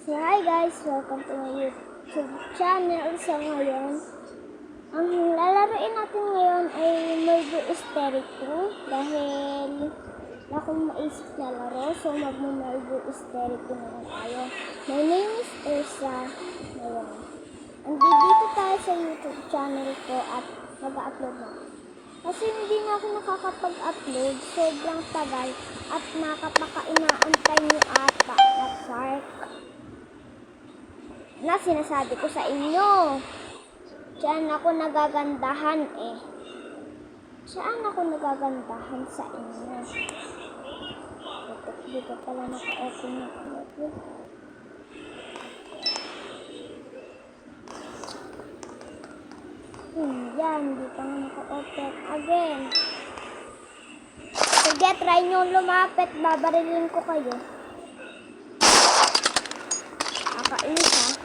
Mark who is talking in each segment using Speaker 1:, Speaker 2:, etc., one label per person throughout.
Speaker 1: So hi guys, welcome to my YouTube channel. So ngayon, ang lalaroin natin ngayon ay Murder Mystery 2 dahil wala akong maisip na laro. So mag-Murder Mystery 2 naman tayo. My name is Elsa. Ngayon, andito tayo sa YouTube channel ko at mag-upload na. Kasi hindi na ako nakakapag-upload, sobrang tagal at nakapaka-inaantay niyo ata na shark na sinasabi ko sa inyo. Diyan ako nagagandahan eh. Saan ako nagagandahan sa inyo? Hindi ko pala naka-open na ako. Yan, hindi pa nga naka-open again. Sige, try nyo lumapit, babarilin ko kayo. Kakainis ha.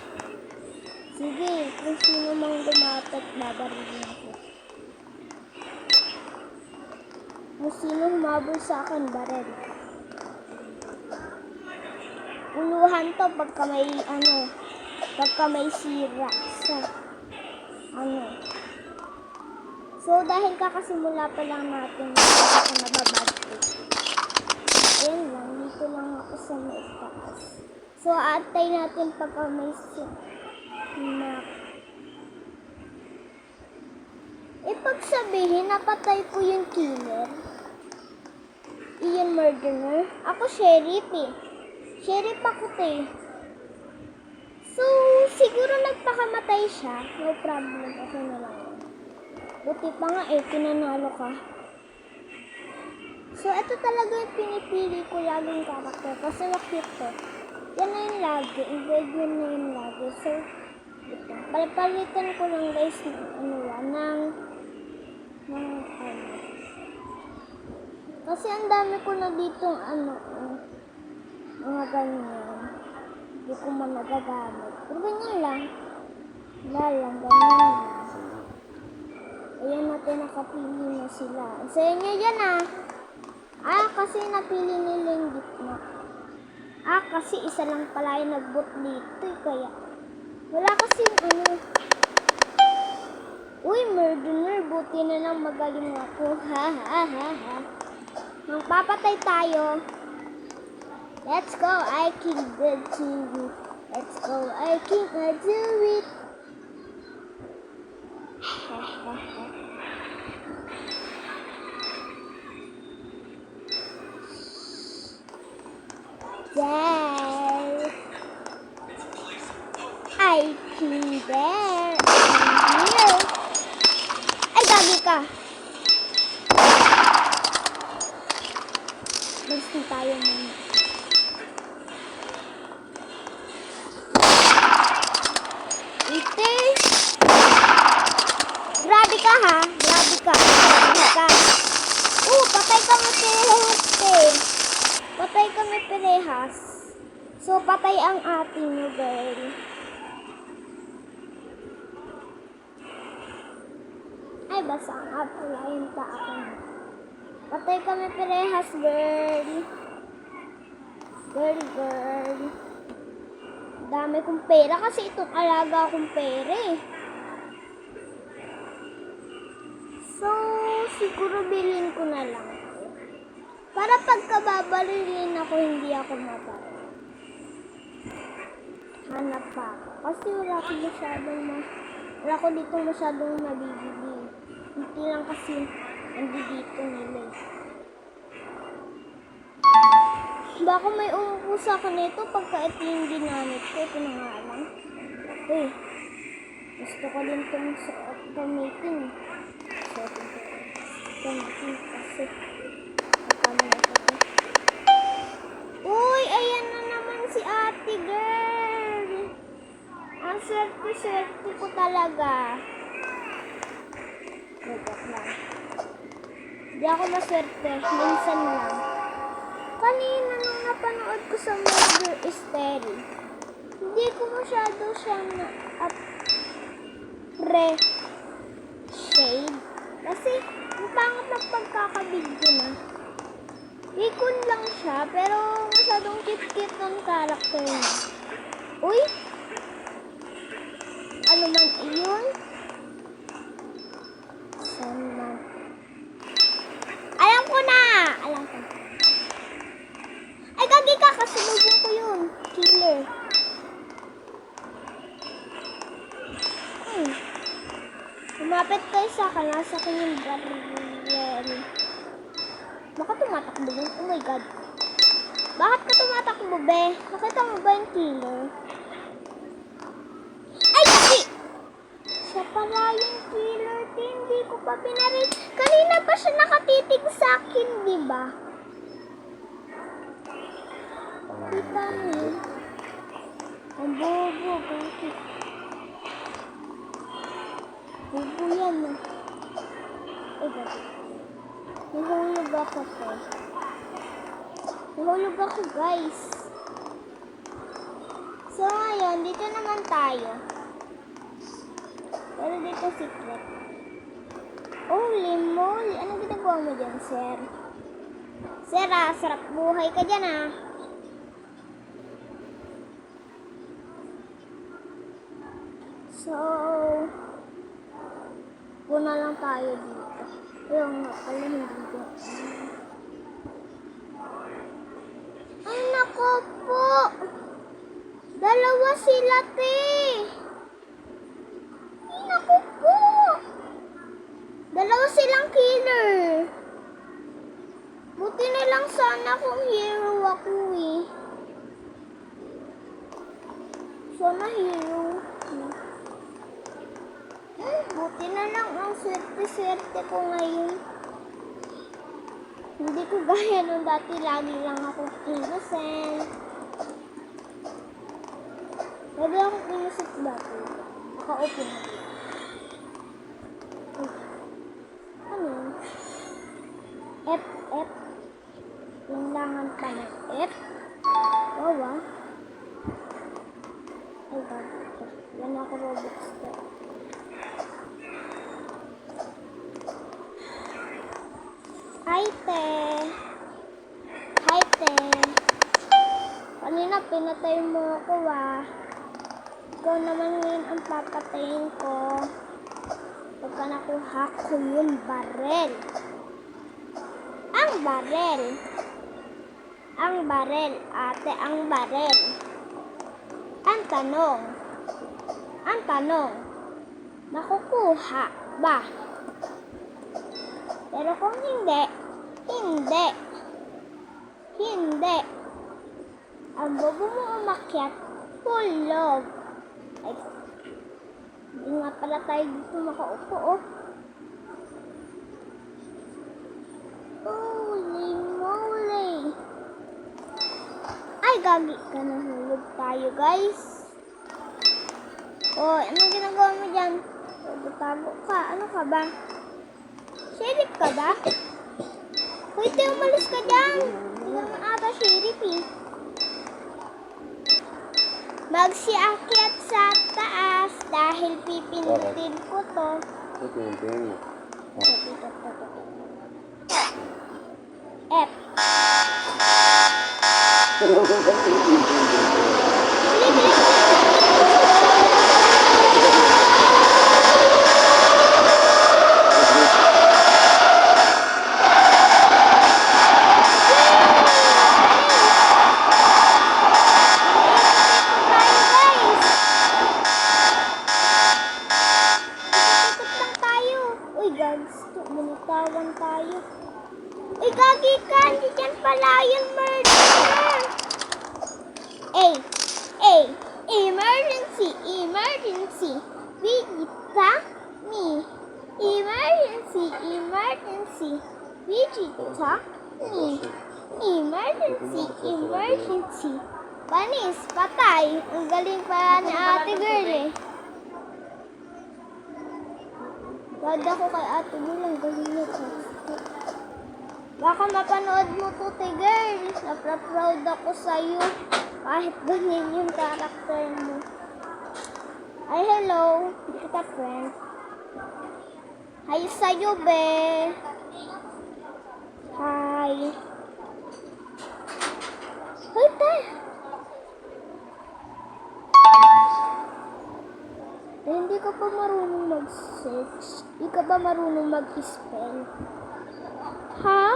Speaker 1: Sige, kung sino mang lumapit, babarilin ko. Kung sino humabol sa akin, baril. Uluhan to pagka may sira sa So, dahil kakasimula pa lang natin, hindi ako nababadtrip. Ayan lang, dito lang ako sa may taas. So, aantay natin pagka may map. Pag sabihin, napatay ko yung killer. Iyon murderer. Ako sheriff eh. Sheriff ako eh. So, siguro nagpakamatay siya. No problem. Okay na lang. Buti pa nga eh, pinanalo ka. So, ito talaga yung pinipili ko laging karakter. Kasi makit to. Yan na yung lagi. Invade yun na yung lagi. So, ito. Palipalitan ko lang guys ng Kasi ang dami ko na ditong mga ganyan. Hindi ko man nagagamit. Pero ganyan lang. Wala lang, ganyan lang. Ayan natin, nakapili na sila. Sa inyo yan kasi napili nila yung gitna. Kasi isa lang pala yung nag-boot dito. Kaya, wala kasing Uy, murderer, buti na lang magaling ako. Magpapatay tayo. Let's go, I can do it. Let's go, I can do it. There, I can bear. I'm here. Ay, gabi ka. Basta tayo muna. Ite. Grabe ka ha. Grabe ka. Patay kami perehas. Patay kami perehas. So, patay ang ating nyo, girl. Ay, basa nga pala yung tao. Patay kami perehas, girl. Girl. Dami kong pera kasi itong alaga akong pera eh. So, siguro bilhin ko na lang. Para pagkababarilin ako, hindi ako mabaral. Hanap pa ako. Kasi wala ko dito masyadong nabibili. Hindi lang kasi dito nila eh. Baka may umupo sa akin nito pagka ito yung ginamit ko. Ito na nga lang. Gusto ko din itong gamitin. So, gamitin kasi Uy, ayan na naman si ate girl. Ang swerte ko talaga. Hindi ako maswerte. Minsan lang. Kanina nung napanood ko sa Murder Mystery, hindi ko masyado siya na-appreciate. Kasi, ang pangat ng pagkakabidyo na. Rikon lang siya, pero masyadong cute-cute ng character niya. Uy! Ano man iyon? Saan man? Alam ko na! Alam ko. Ay, gagi ka! Kasunubong ko yun. Killer. Lumapit kayo sa akin. Nasa akin yung barrel. Baka tumatakbo yun? Oh my god. Bakit ka tumatakbo, be? Nakita mo ba yung killer? Ay, shit! Siya pala yung killer. Hindi ko pa pinarin. Kanina pa siya nakatitig sa akin, di ba? Kita mo. Ang bobo. Bakit? Bobo yan, no? Ay, bakit? Nahulog ako po. Nahulog ako, guys. So, ngayon, dito naman tayo. Pero dito secret. Holy moly! Anong ginagawa mo dyan, sir? Sir, sarap buhay ka dyan, So, puna lang tayo dito. Ayun nga pala, hindi ko. Ay, nako po! Dalawa sila, te! Ay, nako po! Dalawa silang killer. Buti na lang sana kung hero ako, eh. Sana hero. Buti na lang ang swerte-swerte ko ngayon. Hindi ko gaya nung dati, lagi lang ako innocent. Lagi ako innocent dati. Naka-open na dito. Ano yun? F. Kailangan pa ng F. Oh, ay, bago. Yan ako Robux ko. Hi, te. Kanina pinatay mo ako, Ikaw naman ngayon ang papatayin ko. Pagka nakuha ko yung barel. Ang barel, ate, ang barel. Ang tanong, nakukuha ba? Pero kung hindi. Ang bobo mo umakyat, hulog. Ay, hindi nga pala tayo dito makaupo, Holy moly! Ay, gagi ka, nahulog tayo, guys. Anong ginagawa mo dyan? Tago ka, ano ka ba? Sheriff ka ba? Pwede umalis ka dyan. Hindi naman ata sheriff, eh. Magsiakyat sa taas dahil pipindutin ko to. F. Binitawan tayo. Uy, gagi ka! Hindi dyan pala yung murderer! Emergency! Vegeta! Emergency! Vegeta! Emergency! Panis, patay! Ang galing pa ni ate girl, eh. Ganda ko kay ate girl, ang galing niya. Baka mapanood mo to, girl. Napra-proud ako sa'yo. Kahit ganyan yung character mo. Ay, hello. Hindi kita friend. Hi sa'yo, be. Hi. Hoy, te! Hindi ka pa marunong mag-search? Hindi ka ba marunong mag-spell? Ha?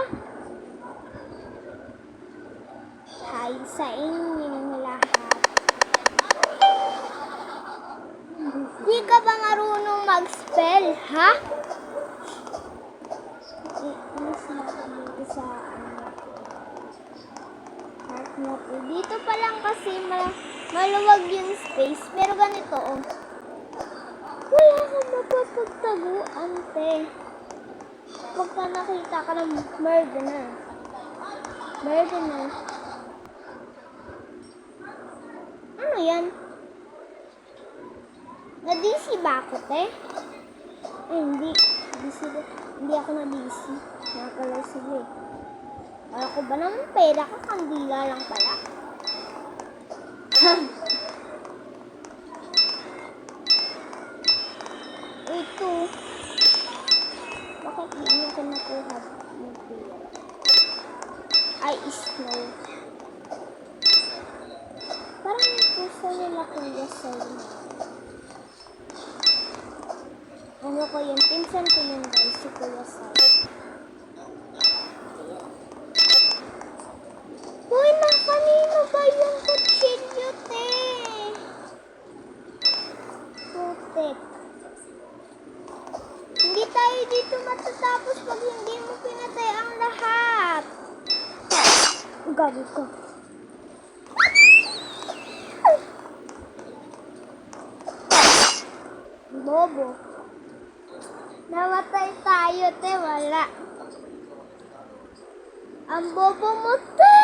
Speaker 1: Hi sa inyong lahat. Hindi ka ba marunong mag-spell? Ha? Inis na dito sa heart na po. Dito pa lang kasi maluwag yung space. Pero ganito, oh. Wala kang mapapagtaguan, te. Pagka nakita ka ng murderer. Ano yan? Na-DC ba ako, te? Hindi. Hindi ako na-DC. Nakakalaw sila eh. Kala ko ba naman pera ka? Kandila lang pala. Ito. Bakit hindi ko nakuha ng pera? Ay, snow. Parang puso nila kuya sa'yo. Ano ko yun? Pinsan ko yun guys, si Kuya Sai. Uy, kanino ba yung kutsilyo, te? Putik. Hindi tayo dito matatapos pag hindi mo pinatay ang lahat. Gabi ko. Bobo. Namatay tayo, te. Wala. Ang bobo mo, te.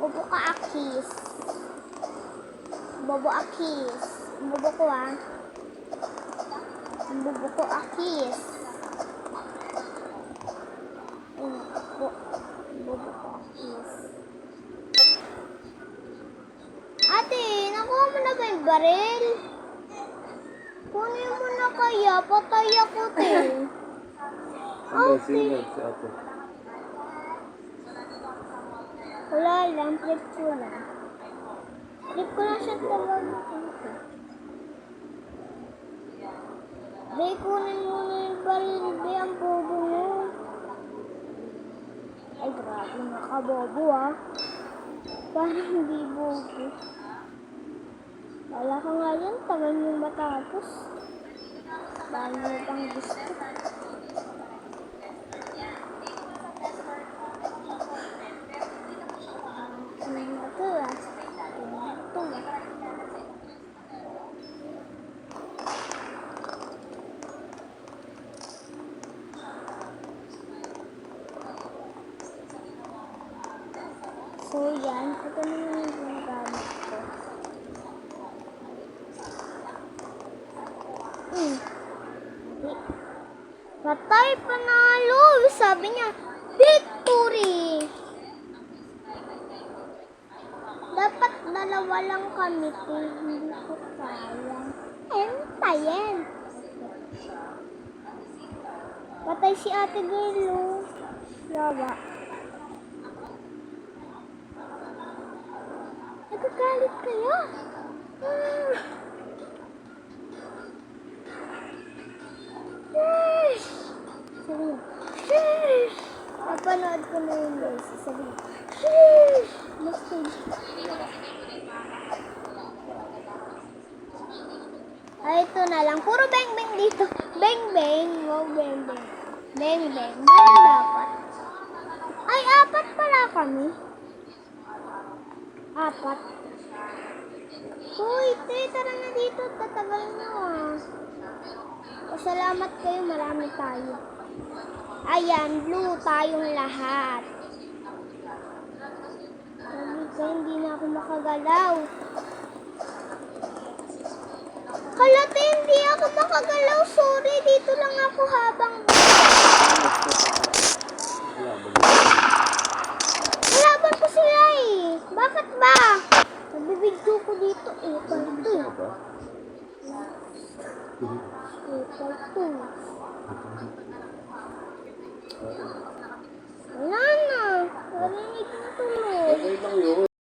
Speaker 1: Bobo ka, Akis. Bobo Akis. Bobo ko, ah. Bobo ko, Akis. Bobo ko, Akis. Ate, nakuha mo na ba yung baril? Kunin mo na kaya, patay ako, te.
Speaker 2: Ate.
Speaker 1: Wala lang, trip ko lang. Trip ko lang siya talaga. Be, kunin mo na yung baril, be, ang bobo mo. Ay, grabe, nakabobo, ah. Parang hindi bobo. Wala ka nga yan, tagal yung matapos. Dahil mo pang gusto. So, yan. Ito naman yung ginagamit ko. Patay, panalo! Sabi niya, victory! Dapat dalawa lang kami, te. Hindi ko kaya. Tayen. Patay si Ate Gelo. Lawa. Nagagalit kayo? Yes! Sabi niya, yes! Napanood ko na yung guys. Sabi niya, yes! Ay, ito na lang. Puro bang-bang dito. Bang-bang. Wow, bang-bang. Bang-bang. Ganun dapat. Ay, 4 pala kami. 4. Hoy, te, tara na dito. Tatagal na, ah. Pasalamat kayo, marami tayo. Ayan, blue tayong lahat. Sabi ko, hindi na ako makagalaw. Kalate, hindi ako makagalaw. Sorry, dito lang ako habang... Laban ko sila eh. Bakit ba? Nabibigyo ko dito eh. Palito eh. Wala na. Narinig na tuloy.
Speaker 2: Okay lang yun.